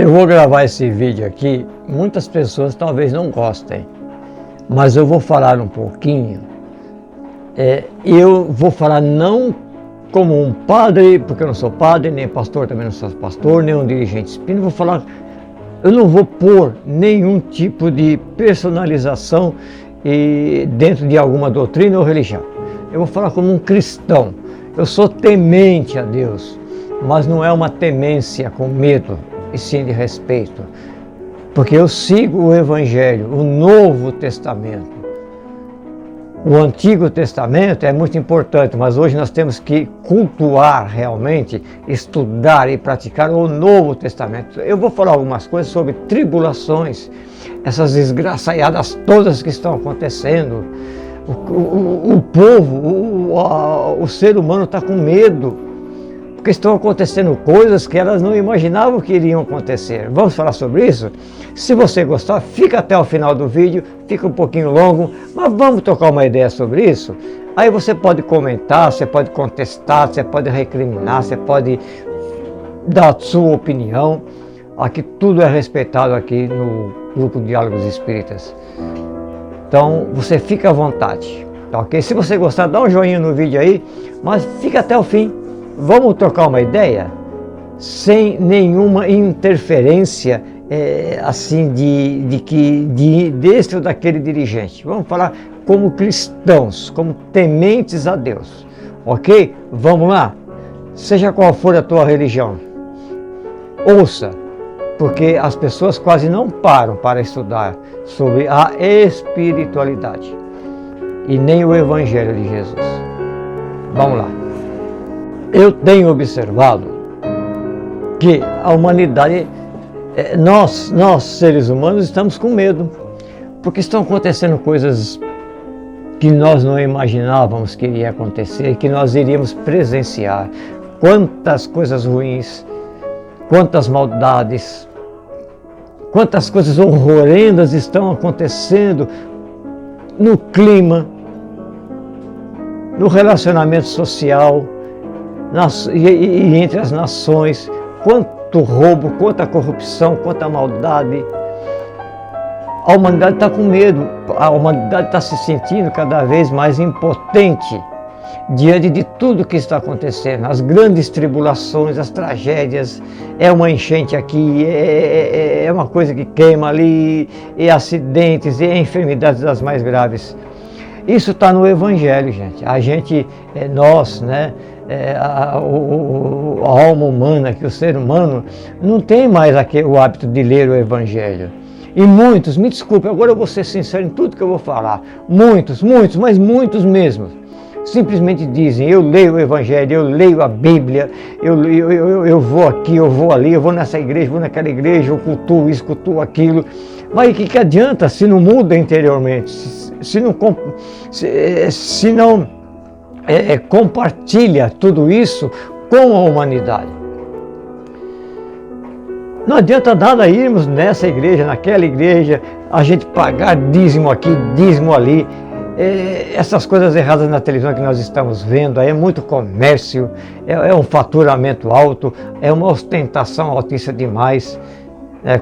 Eu vou gravar esse vídeo aqui, muitas pessoas talvez não gostem, mas eu vou falar um pouquinho. Eu vou falar não como um padre, porque eu não sou padre, nem pastor, também não sou pastor, nem um dirigente espírita. Vou falar, eu não vou pôr nenhum tipo de personalização dentro de alguma doutrina ou religião. Eu vou falar como um cristão. Eu sou temente a Deus, mas não é uma temência com medo, e sim de respeito, porque eu sigo o Evangelho, o Novo Testamento. O Antigo Testamento é muito importante, mas hoje nós temos que cultuar realmente, estudar e praticar o Novo Testamento. Eu vou falar algumas coisas sobre tribulações, essas desgraçaiadas todas que estão acontecendo. O povo, o ser humano está com medo, porque estão acontecendo coisas que elas não imaginavam que iriam acontecer. Vamos falar sobre isso? Se você gostar, fica até o final do vídeo, fica um pouquinho longo, mas vamos trocar uma ideia sobre isso? Aí você pode comentar, você pode contestar, você pode recriminar, você pode dar a sua opinião. Aqui tudo é respeitado aqui no Grupo Diálogos Espíritas. Então você fica à vontade, tá ok? Se você gostar, dá um joinha no vídeo aí, mas fica até o fim. Vamos trocar uma ideia sem nenhuma interferência assim deste ou daquele dirigente. Vamos falar como cristãos, como tementes a Deus, ok? Vamos lá? Seja qual for a tua religião, ouça, porque as pessoas quase não param para estudar sobre a espiritualidade e nem o Evangelho de Jesus. Vamos lá. Eu tenho observado que a humanidade, nós seres humanos estamos com medo, porque estão acontecendo coisas que nós não imaginávamos que iria acontecer, que nós iríamos presenciar. Quantas coisas ruins, quantas maldades, quantas coisas horrendas estão acontecendo no clima, no relacionamento social, e entre as nações. Quanto roubo, quanta corrupção, quanta maldade. A humanidade está com medo, a humanidade está se sentindo cada vez mais impotente diante de tudo que está acontecendo, as grandes tribulações, as tragédias, é uma enchente aqui, é uma coisa que queima ali, e acidentes, e enfermidades das mais graves. Isso está no Evangelho, gente. A gente, nós, né? A alma humana, que o ser humano não tem mais o hábito de ler o Evangelho. E muitos, me desculpe, agora eu vou ser sincero em tudo que eu vou falar. Muitos, mas muitos mesmo, simplesmente dizem: eu leio o Evangelho, eu leio a Bíblia, eu vou aqui, eu vou ali, eu vou nessa igreja, vou naquela igreja, eu cultuo isso, cultuo aquilo. Mas o que adianta se não muda interiormente, se não compartilha tudo isso com a humanidade? Não adianta nada irmos nessa igreja, naquela igreja, a gente pagar dízimo aqui, dízimo ali, essas coisas erradas na televisão que nós estamos vendo, aí é muito comércio, é um faturamento alto, é uma ostentação altíssima demais,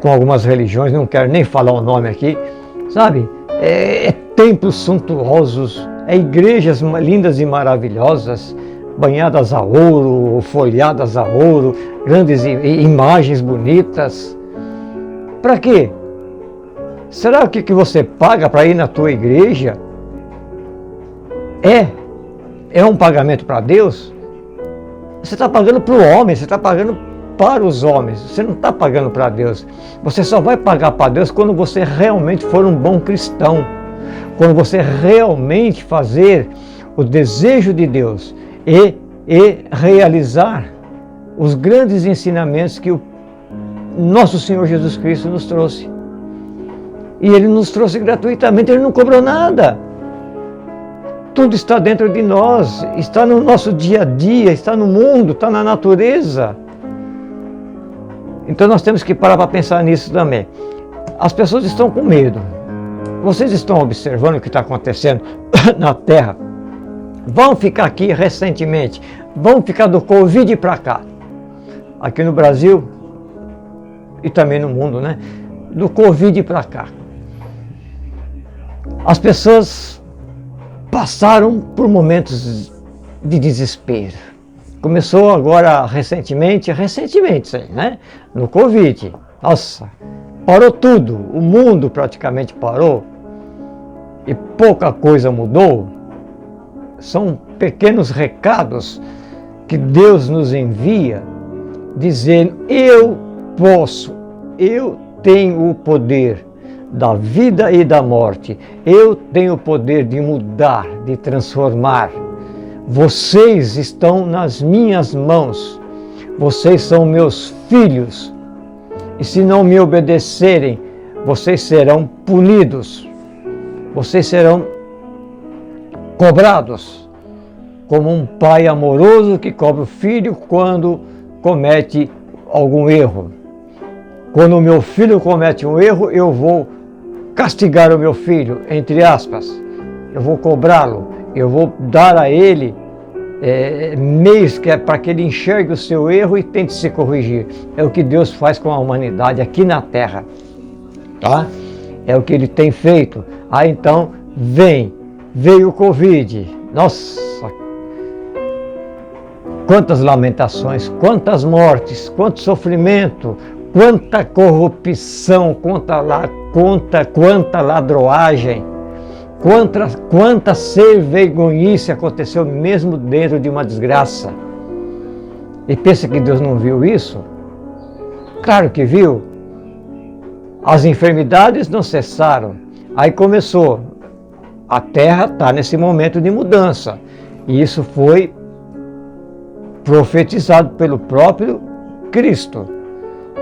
com algumas religiões, não quero nem falar o nome aqui, sabe? Templos suntuosos, igrejas lindas e maravilhosas, banhadas a ouro, folheadas a ouro, grandes imagens bonitas. Para quê? Será que você paga para ir na tua igreja é um pagamento para Deus? Você está pagando para o homem, você está pagando para os homens, você não está pagando para Deus. Você só vai pagar para Deus quando você realmente for um bom cristão, quando você realmente fazer o desejo de Deus e realizar os grandes ensinamentos que o nosso Senhor Jesus Cristo nos trouxe. E Ele nos trouxe gratuitamente, Ele não cobrou nada. Tudo está dentro de nós, está no nosso dia a dia, está no mundo, está na natureza. Então nós temos que parar para pensar nisso também. As pessoas estão com medo. Vocês estão observando o que está acontecendo na Terra? Vão ficar aqui recentemente, vão ficar do Covid para cá. Aqui no Brasil, e também no mundo, né? Do Covid para cá. As pessoas passaram por momentos de desespero. Começou agora recentemente, né? No Covid. Nossa, parou tudo. O mundo praticamente parou. E pouca coisa mudou. São pequenos recados que Deus nos envia, dizendo: eu posso, eu tenho o poder da vida e da morte, eu tenho o poder de mudar, de transformar. Vocês estão nas minhas mãos, vocês são meus filhos, e se não me obedecerem, vocês serão punidos, vocês serão cobrados, como um pai amoroso que cobra o filho quando comete algum erro. Quando o meu filho comete um erro, eu vou castigar o meu filho, entre aspas. Eu vou cobrá-lo, eu vou dar a ele meios para que ele enxergue o seu erro e tente se corrigir. É o que Deus faz com a humanidade aqui na Terra. Tá? É o que Ele tem feito. Então, veio o Covid. Nossa! Quantas lamentações, quantas mortes, quanto sofrimento, quanta corrupção, quanta ladroagem, quanta ser-vergonhice aconteceu mesmo dentro de uma desgraça. E pensa que Deus não viu isso? Claro que viu. As enfermidades não cessaram. Aí começou. A Terra está nesse momento de mudança. E isso foi profetizado pelo próprio Cristo,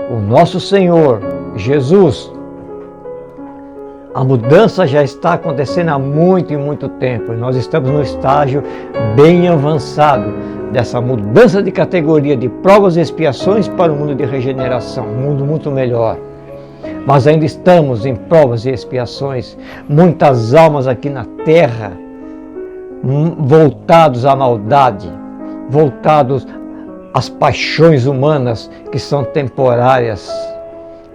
o nosso Senhor Jesus. A mudança já está acontecendo há muito e muito tempo. E nós estamos no estágio bem avançado dessa mudança de categoria de provas e expiações para o mundo de regeneração, um mundo muito melhor. Mas ainda estamos em provas e expiações. Muitas almas aqui na Terra voltados à maldade, voltados às paixões humanas que são temporárias.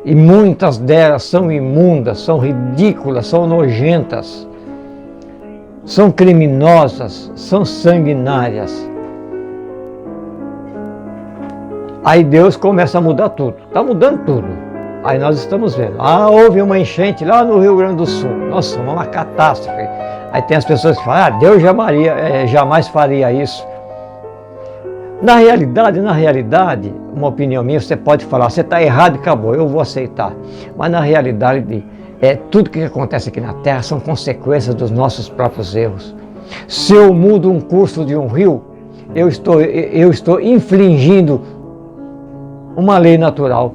E muitas delas são imundas, são ridículas, são nojentas, são criminosas, são sanguinárias. Aí Deus começa a mudar tudo, está mudando tudo. Aí nós estamos vendo, houve uma enchente lá no Rio Grande do Sul, nossa, uma catástrofe. Aí tem as pessoas que falam, Deus jamais faria isso. Na realidade, uma opinião minha, você pode falar, você está errado e acabou, eu vou aceitar. Mas na realidade, tudo que acontece aqui na Terra são consequências dos nossos próprios erros. Se eu mudo um curso de um rio, eu estou infringindo uma lei natural.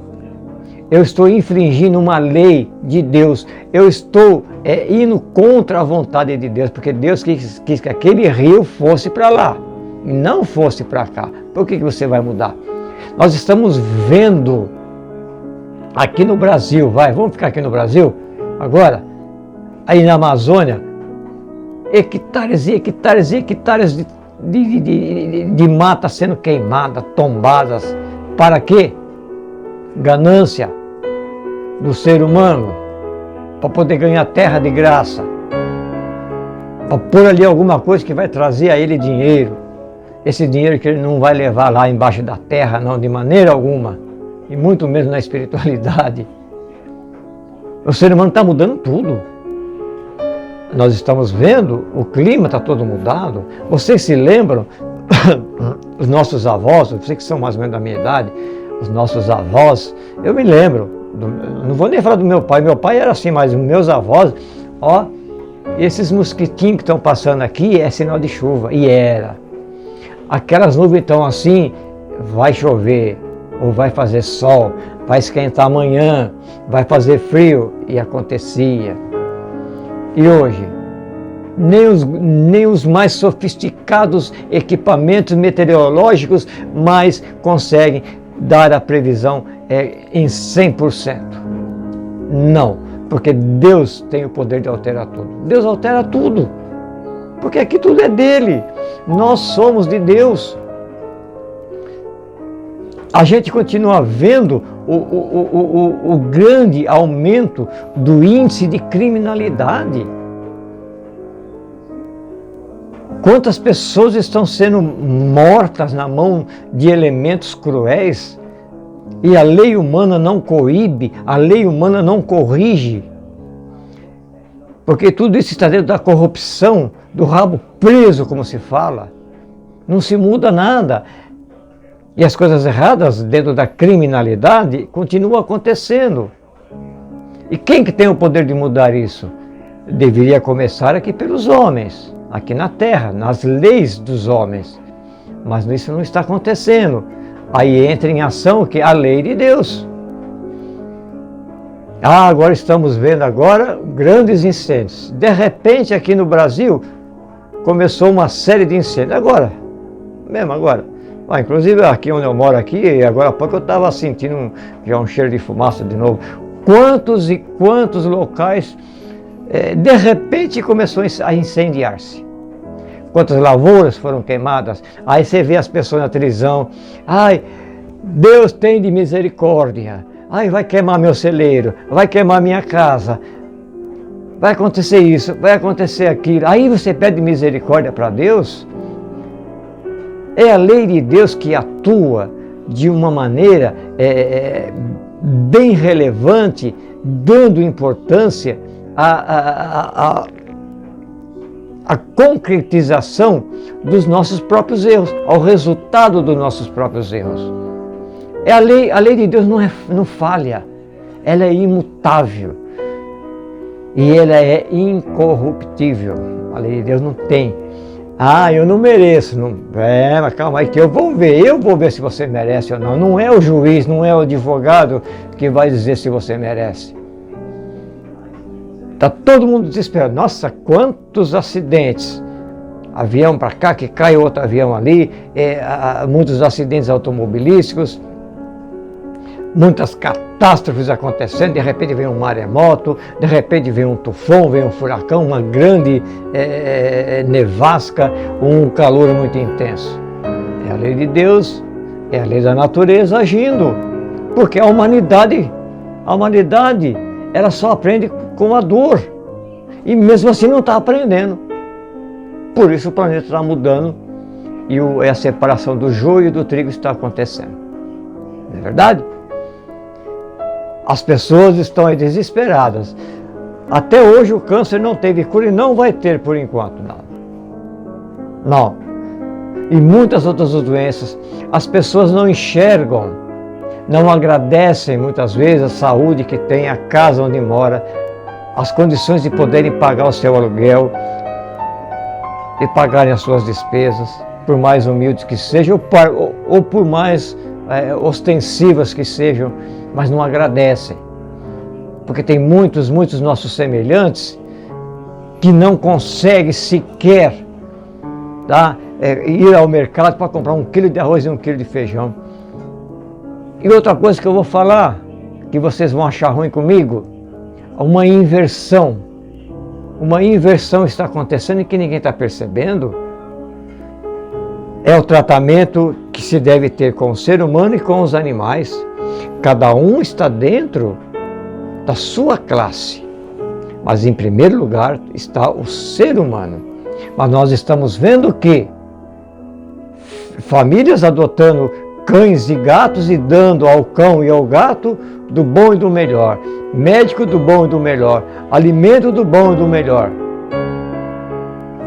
Eu estou infringindo uma lei de Deus. Eu estou indo contra a vontade de Deus, porque Deus quis que aquele rio fosse para lá e não fosse para cá. Por que você vai mudar? Nós estamos vendo aqui no Brasil, vamos ficar aqui no Brasil agora, aí na Amazônia, hectares e hectares e hectares de mata sendo queimada, tombadas. Para quê? Ganância do ser humano, para poder ganhar terra de graça, para pôr ali alguma coisa que vai trazer a ele dinheiro. Esse dinheiro que ele não vai levar lá embaixo da terra, não, de maneira alguma, e muito menos na espiritualidade. O ser humano está mudando tudo. Nós estamos vendo, o clima está todo mudado. Vocês se lembram, os nossos avós, vocês que são mais ou menos da minha idade, os nossos avós, eu me lembro, não vou nem falar do meu pai era assim, mas os meus avós, esses mosquitinhos que estão passando aqui é sinal de chuva, e era. Aquelas nuvens estão assim, vai chover, ou vai fazer sol, vai esquentar amanhã, vai fazer frio, e acontecia. E hoje, nem os mais sofisticados equipamentos meteorológicos mais conseguem dar a previsão em 100%. Não, porque Deus tem o poder de alterar tudo. Deus altera tudo, porque aqui tudo é dele. Nós somos de Deus. A gente continua vendo o grande aumento do índice de criminalidade. Quantas pessoas estão sendo mortas na mão de elementos cruéis e a lei humana não coíbe, a lei humana não corrige. Porque tudo isso está dentro da corrupção, do rabo preso, como se fala. Não se muda nada. E as coisas erradas dentro da criminalidade continuam acontecendo. E quem que tem o poder de mudar isso? Deveria começar aqui pelos homens, aqui na terra, nas leis dos homens. Mas isso não está acontecendo. Aí entra em ação o que? A lei de Deus. Agora estamos vendo grandes incêndios. De repente aqui no Brasil começou uma série de incêndios. Agora. Inclusive aqui onde eu moro aqui, agora há pouco eu estava sentindo já um cheiro de fumaça de novo. Quantos e quantos locais de repente começou a incendiar-se. Quantas lavouras foram queimadas. Aí você vê as pessoas na televisão. Ai, Deus tem de misericórdia. Ai, vai queimar meu celeiro, vai queimar minha casa. Vai acontecer isso, vai acontecer aquilo. Aí você pede misericórdia para Deus. É a lei de Deus que atua de uma maneira bem relevante, dando importância à concretização dos nossos próprios erros, ao resultado dos nossos próprios erros. A lei de Deus não falha, ela é imutável e ela é incorruptível. A lei de Deus não tem. Eu não mereço. Mas calma aí que eu vou ver se você merece ou não. Não é o juiz, não é o advogado que vai dizer se você merece. Está todo mundo desesperado. Nossa, quantos acidentes. Avião para cá, que cai outro avião ali, muitos acidentes automobilísticos, muitas catástrofes acontecendo, de repente vem um maremoto, de repente vem um tufão, vem um furacão, uma grande nevasca, um calor muito intenso. É a lei de Deus, é a lei da natureza agindo, porque a humanidade, ela só aprende com a dor, e mesmo assim não está aprendendo. Por isso o planeta está mudando e a separação do joio e do trigo está acontecendo. Não é verdade? As pessoas estão aí desesperadas. Até hoje o câncer não teve cura e não vai ter por enquanto. Não. E muitas outras doenças. As pessoas não enxergam, não agradecem muitas vezes a saúde que tem, a casa onde mora, as condições de poderem pagar o seu aluguel e pagarem as suas despesas, por mais humildes que sejam ou por mais ostensivas que sejam, mas não agradecem. Porque tem muitos nossos semelhantes que não conseguem sequer ir ao mercado para comprar 1 quilo de arroz e 1 quilo de feijão. E outra coisa que eu vou falar, que vocês vão achar ruim comigo, uma inversão. Uma inversão está acontecendo e que ninguém está percebendo. É o tratamento que se deve ter com o ser humano e com os animais. Cada um está dentro da sua classe. Mas em primeiro lugar está o ser humano. Mas nós estamos vendo que famílias adotando cães e gatos e dando ao cão e ao gato do bom e do melhor, médico do bom e do melhor, alimento do bom e do melhor,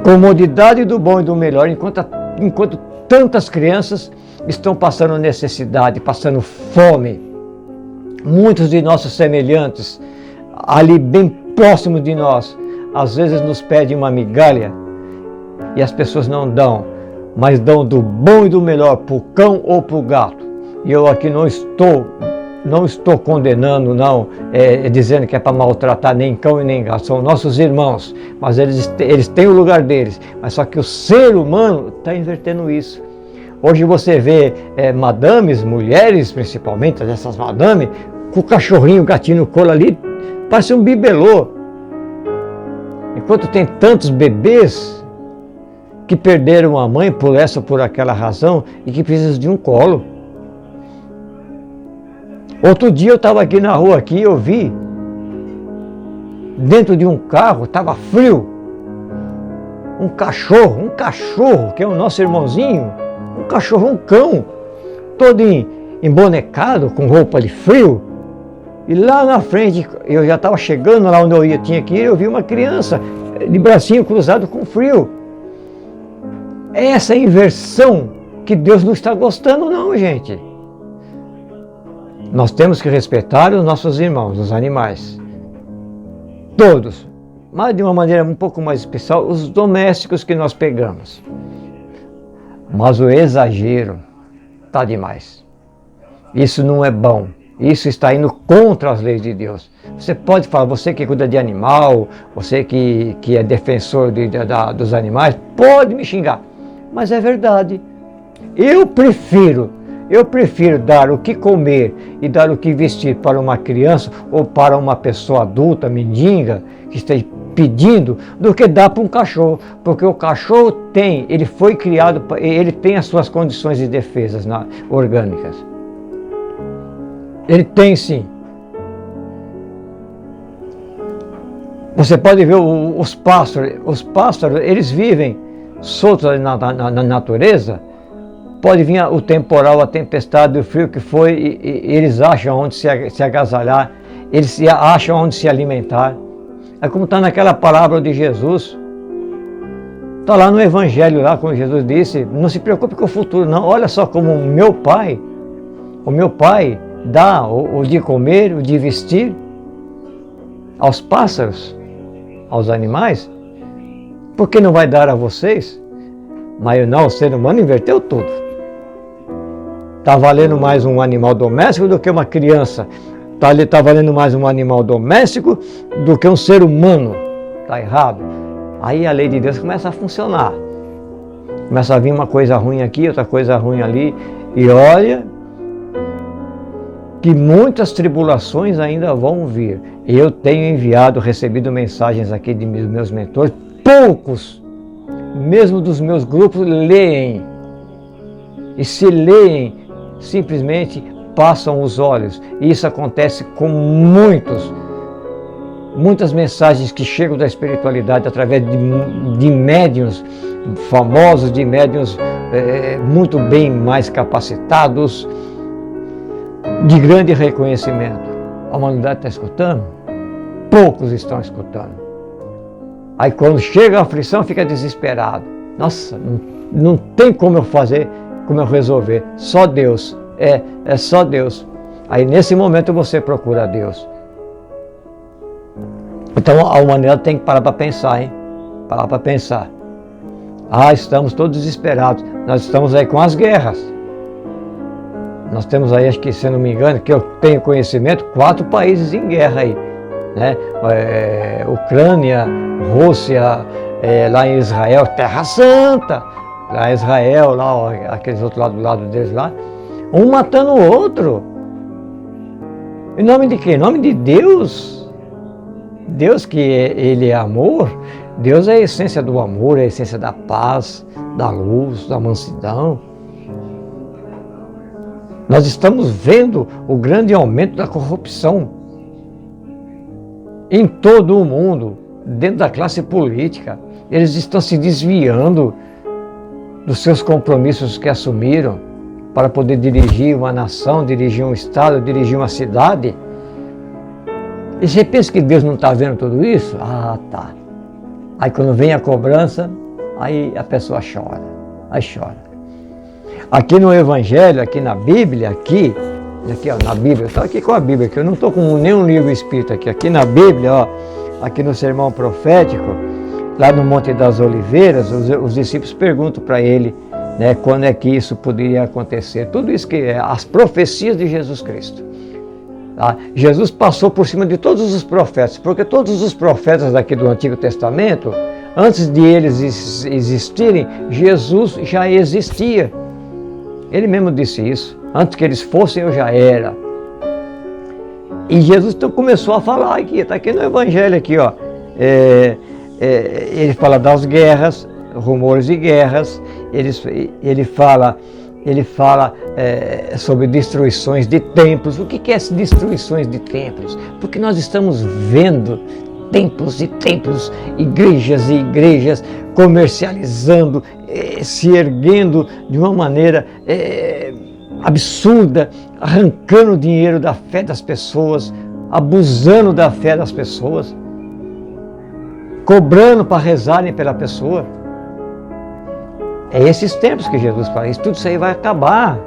comodidade do bom e do melhor, enquanto tantas crianças estão passando necessidade, passando fome. Muitos de nossos semelhantes, ali bem próximo de nós, às vezes nos pedem uma migalha e as pessoas não dão, mas dão do bom e do melhor para o cão ou para o gato. E eu aqui não estou condenando, dizendo que é para maltratar nem cão e nem gato, são nossos irmãos, mas eles têm o lugar deles, mas só que o ser humano está invertendo isso. Hoje você vê madames, mulheres principalmente, essas madames, com o cachorrinho, o gatinho no colo ali, parece um bibelô. Enquanto tem tantos bebês que perderam a mãe por essa ou por aquela razão e que precisam de um colo. Outro dia eu estava aqui na rua, aqui, eu vi, dentro de um carro, estava frio, um cachorro, que é o nosso irmãozinho, um cachorro, um cão, todo embonecado, com roupa de frio. E lá na frente, eu já estava chegando lá onde tinha que ir, eu vi uma criança de bracinho cruzado com frio. Essa inversão que Deus não está gostando não, gente. Nós temos que respeitar os nossos irmãos, os animais. Todos. Mas de uma maneira um pouco mais especial, os domésticos que nós pegamos. Mas o exagero está demais. Isso não é bom. Isso está indo contra as leis de Deus. Você pode falar, você que cuida de animal, você que é defensor dos animais, pode me xingar. Mas é verdade. Eu prefiro dar o que comer e dar o que vestir para uma criança ou para uma pessoa adulta, mendiga, que esteja pedindo, do que dar para um cachorro. Porque o cachorro ele foi criado, ele tem as suas condições de defesa orgânicas. Ele tem sim. Você pode ver os pássaros, eles vivem soltos na natureza. Pode vir o temporal, a tempestade, o frio que foi, e eles acham onde se agasalhar, eles acham onde se alimentar. É como está naquela palavra de Jesus. Está lá no Evangelho, lá como Jesus disse, não se preocupe com o futuro não, olha só como o meu Pai dá o de comer, o de vestir aos pássaros, aos animais, por que não vai dar a vocês? Mas não, o ser humano inverteu tudo. Está valendo mais um animal doméstico do que uma criança. Está valendo mais um animal doméstico do que um ser humano. Está errado. Aí a lei de Deus começa a funcionar. Começa a vir uma coisa ruim aqui, outra coisa ruim ali. E olha que muitas tribulações ainda vão vir. Eu tenho recebido mensagens aqui de meus mentores. Poucos, mesmo dos meus grupos, leem. E se leem, simplesmente passam os olhos. E isso acontece com muitas mensagens que chegam da espiritualidade através de médiuns famosos, de médiuns muito bem mais capacitados, de grande reconhecimento. A humanidade está escutando? Poucos estão escutando. Aí quando chega a aflição, fica desesperado. Nossa, não tem como eu fazer, como eu resolver. Só Deus. É só Deus. Aí nesse momento você procura Deus. Então a humanidade tem que parar para pensar, hein? Parar para pensar. Estamos todos desesperados. Nós estamos aí com as guerras. Nós temos aí, acho que se não me engano, que eu tenho conhecimento, 4 países em guerra aí. Né? Ucrânia, Rússia, lá em Israel, Terra Santa. Lá em Israel, lá, aqueles outros do lado deles lá. Um matando o outro. Em nome de quem? Em nome de Deus. Deus que Ele é amor. Deus é a essência do amor, é a essência da paz, da luz, da mansidão. Nós estamos vendo o grande aumento da corrupção em todo o mundo, dentro da classe política. Eles estão se desviando dos seus compromissos que assumiram para poder dirigir uma nação, dirigir um estado, dirigir uma cidade. E você pensa que Deus não está vendo tudo isso? Tá. Aí quando vem a cobrança, aí a pessoa chora. Aí chora. Aqui no Evangelho, aqui na Bíblia, aqui ó, na Bíblia, eu estou aqui com a Bíblia, que eu não estou com nenhum livro espírita aqui na Bíblia, ó, aqui no sermão profético, lá no Monte das Oliveiras, os discípulos perguntam para ele, né, quando é que isso poderia acontecer. Tudo isso que é as profecias de Jesus Cristo. Tá? Jesus passou por cima de todos os profetas, porque todos os profetas daqui do Antigo Testamento, antes de eles existirem, Jesus já existia. Ele mesmo disse isso. Antes que eles fossem, eu já era. E Jesus então começou a falar aqui, está aqui no Evangelho, aqui, ó. Ele fala das guerras, rumores de guerras, ele fala ele fala sobre destruições de templos. O que é essas destruições de templos? Porque nós estamos vendo templos e templos, igrejas e igrejas comercializando, se erguendo de uma maneira absurda, arrancando dinheiro da fé das pessoas, abusando da fé das pessoas, cobrando para rezarem pela pessoa. É esses tempos que Jesus fala, tudo isso aí vai acabar.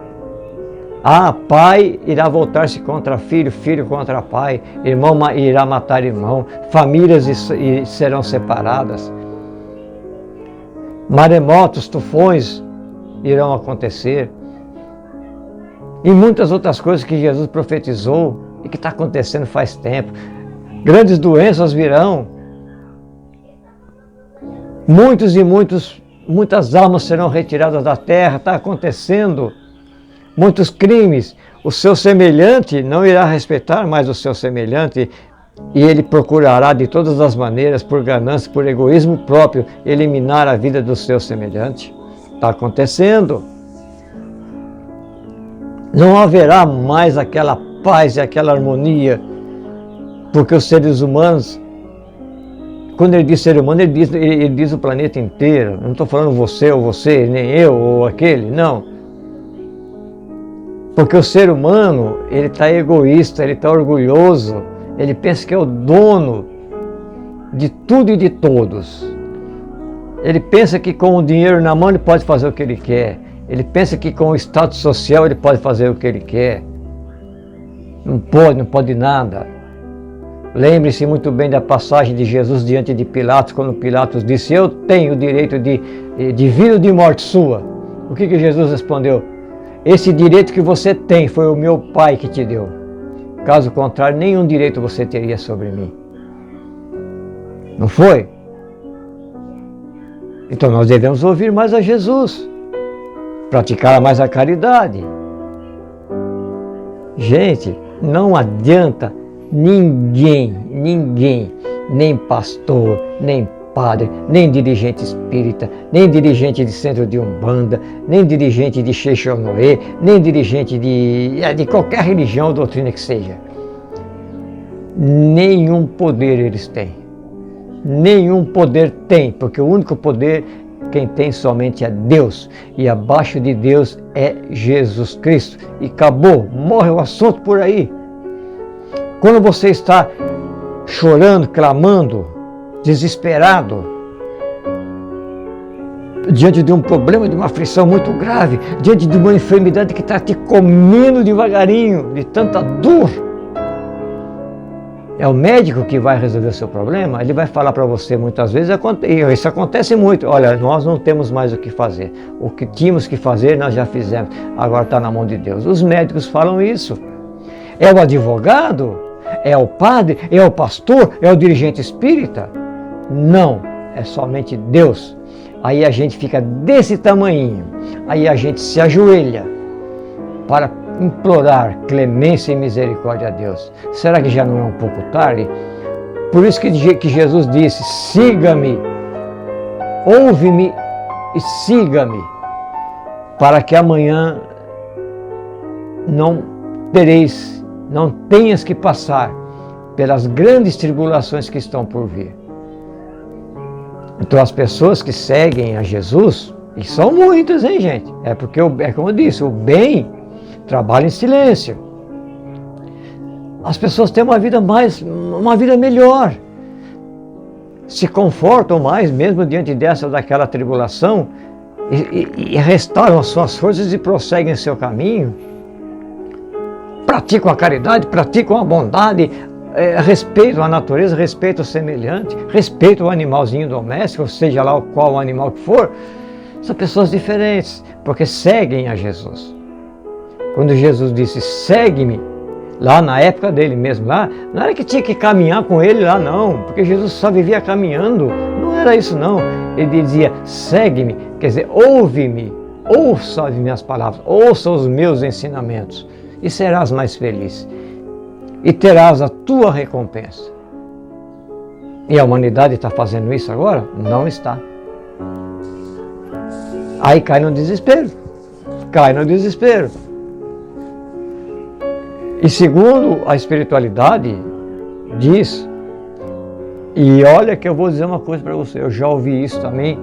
Pai irá voltar-se contra filho, filho contra pai, irmão irá matar irmão, famílias serão separadas, maremotos, tufões irão acontecer, e muitas outras coisas que Jesus profetizou e que está acontecendo faz tempo. Grandes doenças virão, muitas almas serão retiradas da terra, está acontecendo. Muitos crimes, o seu semelhante não irá respeitar mais o seu semelhante, e ele procurará de todas as maneiras, por ganância, por egoísmo próprio, eliminar a vida do seu semelhante. Está acontecendo. Não haverá mais aquela paz e aquela harmonia, porque os seres humanos, quando ele diz ser humano, ele diz o planeta inteiro. Não estou falando você ou você, nem eu ou aquele, não. Porque o ser humano, ele está egoísta, ele está orgulhoso, ele pensa que é o dono de tudo e de todos. Ele pensa que com o dinheiro na mão ele pode fazer o que ele quer. Ele pensa que com o status social ele pode fazer o que ele quer. Não pode nada. Lembre-se muito bem da passagem de Jesus diante de Pilatos, quando Pilatos disse: eu tenho o direito de vida ou de morte sua. O que Jesus respondeu? Esse direito que você tem foi o meu Pai que te deu. Caso contrário, nenhum direito você teria sobre mim. Não foi? Então nós devemos ouvir mais a Jesus, praticar mais a caridade. Gente, não adianta ninguém, nem pastor, nem padre, nem dirigente espírita, nem dirigente de centro de Umbanda, nem dirigente de Xexonoê, nem dirigente de qualquer religião ou doutrina que seja. Nenhum poder eles têm. Nenhum poder tem, porque o único poder quem tem somente é Deus, e abaixo de Deus é Jesus Cristo. E acabou, morre o assunto por aí. Quando você está chorando, clamando, desesperado, diante de um problema, de uma aflição muito grave, diante de uma enfermidade que está te comendo devagarinho, de tanta dor, é o médico que vai resolver o seu problema. Ele vai falar para você muitas vezes, isso acontece muito: olha, nós não temos mais o que fazer, o que tínhamos que fazer nós já fizemos, agora está na mão de Deus. Os médicos falam isso. É o advogado? É o padre? É o pastor? É o dirigente espírita? Não, é somente Deus. Aí a gente fica desse tamanhinho, aí a gente se ajoelha para implorar clemência e misericórdia a Deus. Será que já não é um pouco tarde? Por isso que Jesus disse: siga-me, ouve-me e siga-me, para que amanhã não tenhas que passar pelas grandes tribulações que estão por vir. Então as pessoas que seguem a Jesus, e são muitas, hein, gente? É porque, como eu disse, o bem trabalha em silêncio. As pessoas têm uma vida melhor, se confortam mais mesmo diante dessa ou daquela tribulação, e restauram as suas forças e prosseguem seu caminho. Praticam a caridade, praticam a bondade, respeitam a natureza, respeitam o semelhante, respeitam o animalzinho doméstico, seja lá qual o animal que for. São pessoas diferentes, porque seguem a Jesus. Quando Jesus disse: segue-me, lá na época dele mesmo, lá, não era que tinha que caminhar com ele lá, não, porque Jesus só vivia caminhando, não era isso não. Ele dizia: segue-me, quer dizer, ouve-me, ouça as minhas palavras, ouça os meus ensinamentos, e serás mais feliz, e terás a tua recompensa. E a humanidade está fazendo isso agora? Não está. Aí cai no desespero, cai no desespero. E segundo a espiritualidade diz, e olha que eu vou dizer uma coisa para você, eu já ouvi isso também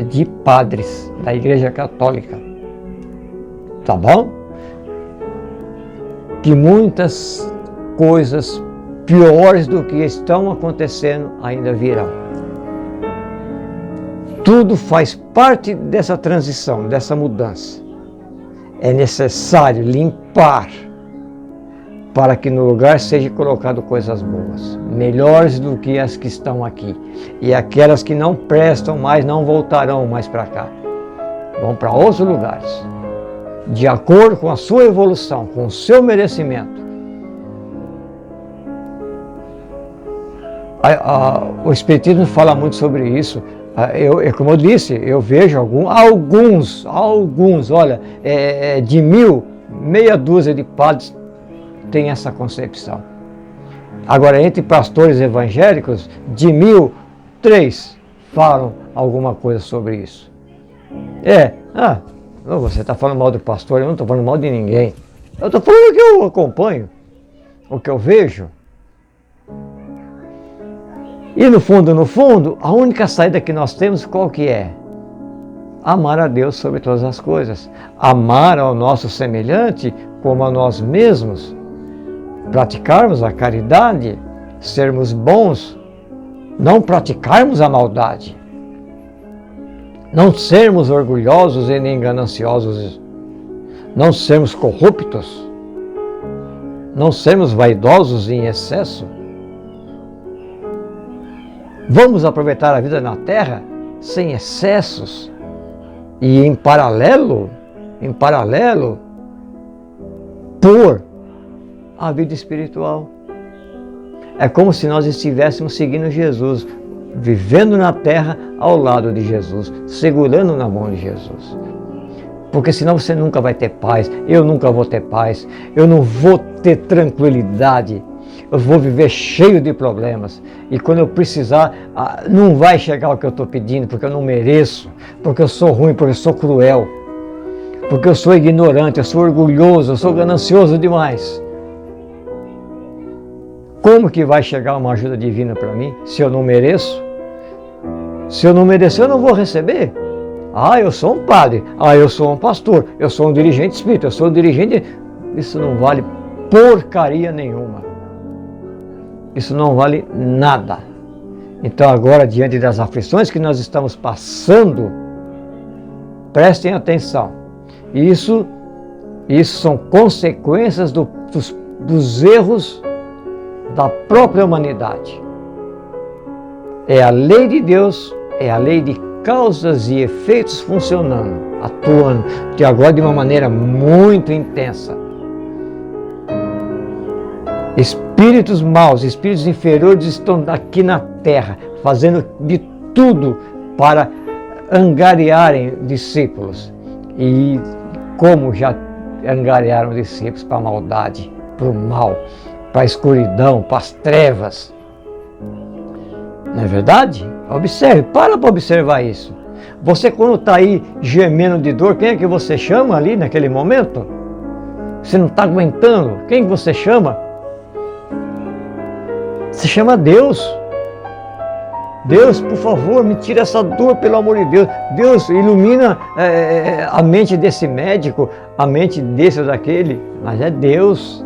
de padres da Igreja Católica, tá bom? Que muitas coisas piores do que estão acontecendo ainda virão. Tudo faz parte dessa transição, dessa mudança. É necessário limpar para que no lugar seja colocado coisas boas, melhores do que as que estão aqui. E aquelas que não prestam mais não voltarão mais para cá. Vão para outros lugares, de acordo com a sua evolução, com o seu merecimento. O Espiritismo fala muito sobre isso. Como eu disse, eu vejo alguns, olha, de 1.000, meia dúzia de padres tem essa concepção. Agora, entre pastores evangélicos, de 1.000, 3 falam alguma coisa sobre isso. Você está falando mal do pastor, eu não estou falando mal de ninguém. Eu estou falando o que eu acompanho, o que eu vejo. E no fundo, a única saída que nós temos, qual que é? Amar a Deus sobre todas as coisas. Amar ao nosso semelhante como a nós mesmos. Praticarmos a caridade, sermos bons, não praticarmos a maldade. Não sermos orgulhosos e nem gananciosos. Não sermos corruptos. Não sermos vaidosos em excesso. Vamos aproveitar a vida na Terra sem excessos e em paralelo, por a vida espiritual. É como se nós estivéssemos seguindo Jesus, vivendo na Terra ao lado de Jesus, segurando na mão de Jesus. Porque senão você nunca vai ter paz, eu nunca vou ter paz, eu não vou ter tranquilidade. Eu vou viver cheio de problemas. E quando eu precisar, não vai chegar o que eu estou pedindo, porque eu não mereço, porque eu sou ruim, porque eu sou cruel, porque eu sou ignorante, eu sou orgulhoso, eu sou ganancioso demais. Como que vai chegar uma ajuda divina para mim, se eu não mereço? Se eu não merecer, eu não vou receber. Eu sou um padre, eu sou um pastor, eu sou um dirigente espírita, eu sou um dirigente... Isso não vale porcaria nenhuma. Isso não vale nada. Então agora, diante das aflições que nós estamos passando, prestem atenção. Isso são consequências dos erros da própria humanidade. É a lei de Deus, é a lei de causas e efeitos funcionando, atuando, de agora de uma maneira muito intensa. Espíritos maus, espíritos inferiores estão aqui na Terra, fazendo de tudo para angariarem discípulos. E como já angariaram discípulos para a maldade, para o mal, para a escuridão, para as trevas. Não é verdade? Observe, para observar isso. Você, quando está aí gemendo de dor, quem é que você chama ali naquele momento? Você não está aguentando, quem que você chama? Você chama Deus. Deus, por favor, me tira essa dor, pelo amor de Deus. Deus, ilumina a mente desse médico, a mente desse ou daquele, mas é Deus.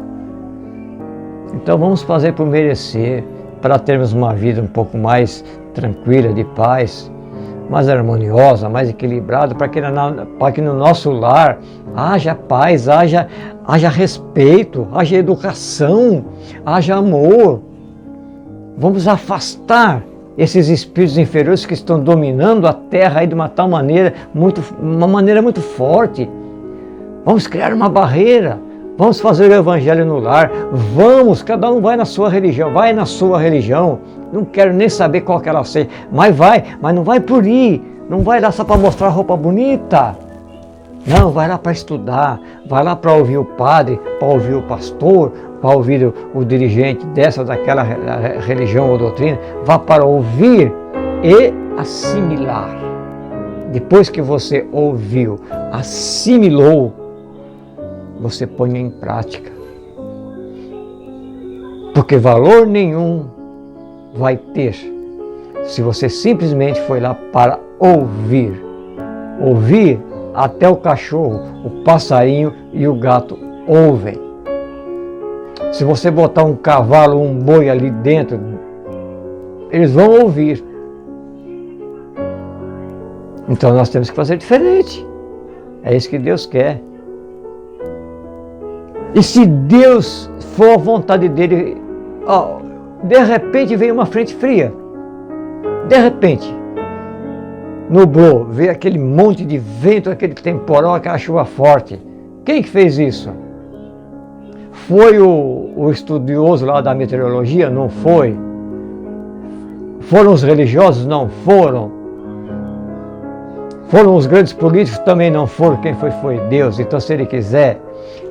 Então vamos fazer por merecer, para termos uma vida um pouco mais tranquila, de paz, mais harmoniosa, mais equilibrada, para que no nosso lar haja paz, haja respeito, haja educação, haja amor. Vamos afastar esses espíritos inferiores que estão dominando a Terra aí de uma tal maneira, uma maneira muito forte. Vamos criar uma barreira. Vamos fazer o Evangelho no lar. Vamos, cada um vai na sua religião. Vai na sua religião. Não quero nem saber qual que ela seja. Mas não vai por ir. Não vai lá só para mostrar roupa bonita. Não, vai lá para estudar. Vai lá para ouvir o padre, para ouvir o pastor, para ouvir o dirigente dessa ou daquela religião ou doutrina. Vá para ouvir e assimilar. depois que você ouviu, assimilou, você põe em prática. Porque valor nenhum vai ter se você simplesmente foi lá para ouvir. Ouvir, até o cachorro, o passarinho e o gato ouvem. Se você botar um cavalo, um boi ali dentro, eles vão ouvir. Então nós temos que fazer diferente. É isso que Deus quer. E se Deus for a vontade dele, de repente veio uma frente fria. De repente, nublou, veio aquele monte de vento, aquele temporal, aquela chuva forte. Quem que fez isso? Foi o estudioso lá da meteorologia? Não foi. Foram os religiosos? Não foram. Foram os grandes políticos? Também não foram. Quem foi Deus. Então, se Ele quiser,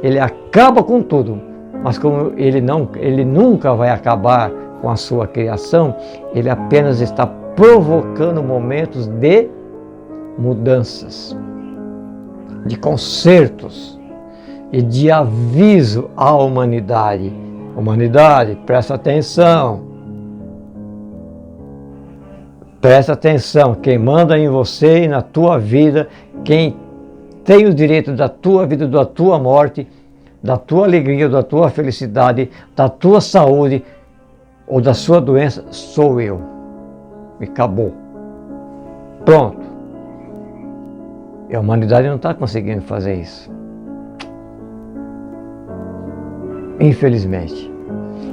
Ele acaba com tudo. Mas como Ele nunca vai acabar com a sua criação, Ele apenas está provocando momentos de mudanças, de consertos e de aviso à humanidade. Humanidade, presta atenção. Presta atenção, quem manda em você e na tua vida, quem tem o direito da tua vida, da tua morte, da tua alegria, da tua felicidade, da tua saúde ou da sua doença, sou eu. E acabou. Pronto. E a humanidade não está conseguindo fazer isso. Infelizmente.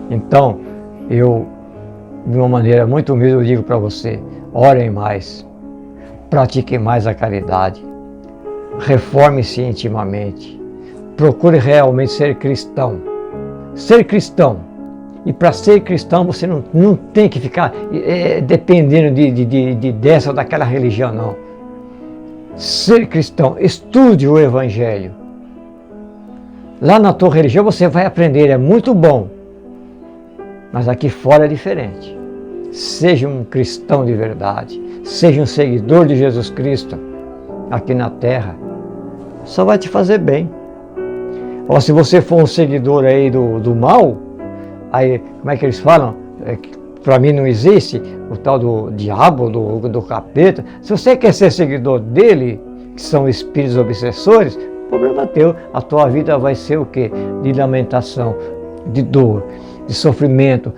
Então, eu, de uma maneira muito humilde, eu digo para você, orem mais, pratiquem mais a caridade, reforme-se intimamente, procure realmente ser cristão. Ser cristão. E para ser cristão você não tem que ficar dependendo de dessa ou daquela religião, não. Ser cristão, estude o Evangelho. Lá na tua religião você vai aprender, é muito bom. Mas aqui fora é diferente. Seja um cristão de verdade, seja um seguidor de Jesus Cristo aqui na terra, só vai te fazer bem. Ou se você for um seguidor aí do mal, aí, como é que eles falam? Para mim não existe o tal do diabo, do capeta. Se você quer ser seguidor dele, que são espíritos obsessores, problema teu. A tua vida vai ser o quê? De lamentação, de dor, de sofrimento,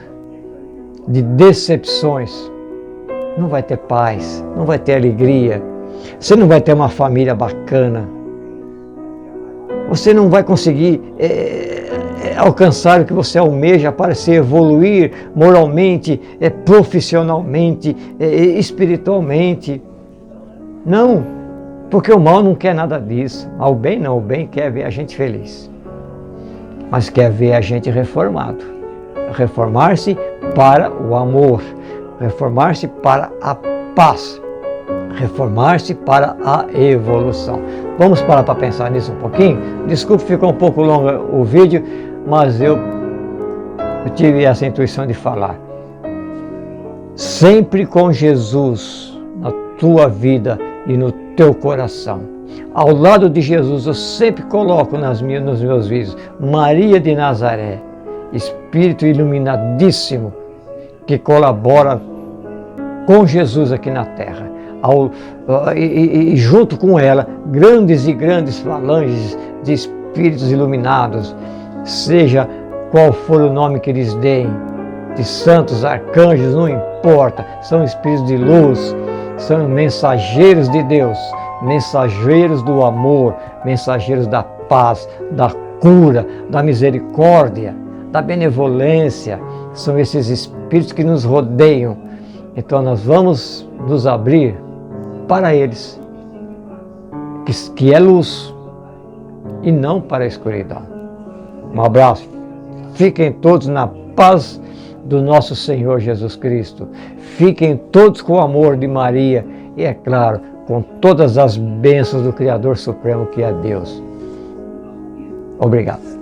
de decepções. Não vai ter paz, não vai ter alegria. Você não vai ter uma família bacana. Você não vai conseguir alcançar o que você almeja para se evoluir moralmente, profissionalmente, espiritualmente. Não, porque o mal não quer nada disso. O bem não, o bem quer ver a gente feliz. Mas quer ver a gente reformado. Reformar-se para o amor, reformar-se para a paz, reformar-se para a evolução. Vamos parar para pensar nisso um pouquinho? Desculpe, ficou um pouco longo o vídeo, mas eu tive essa intuição de falar. Sempre com Jesus na tua vida e no teu coração. Ao lado de Jesus eu sempre coloco nos meus vídeos Maria de Nazaré, Espírito iluminadíssimo que colabora com Jesus aqui na terra. E junto com ela, grandes e grandes falanges de espíritos iluminados, seja qual for o nome que eles deem, de santos, arcanjos, não importa, são espíritos de luz, são mensageiros de Deus, mensageiros do amor, mensageiros da paz, da cura, da misericórdia, da benevolência. São esses espíritos que nos rodeiam. Então nós vamos nos abrir para eles, que é luz, e não para a escuridão. Um abraço. Fiquem todos na paz do nosso Senhor Jesus Cristo. Fiquem todos com o amor de Maria e, é claro, com todas as bênçãos do Criador Supremo que é Deus. Obrigado.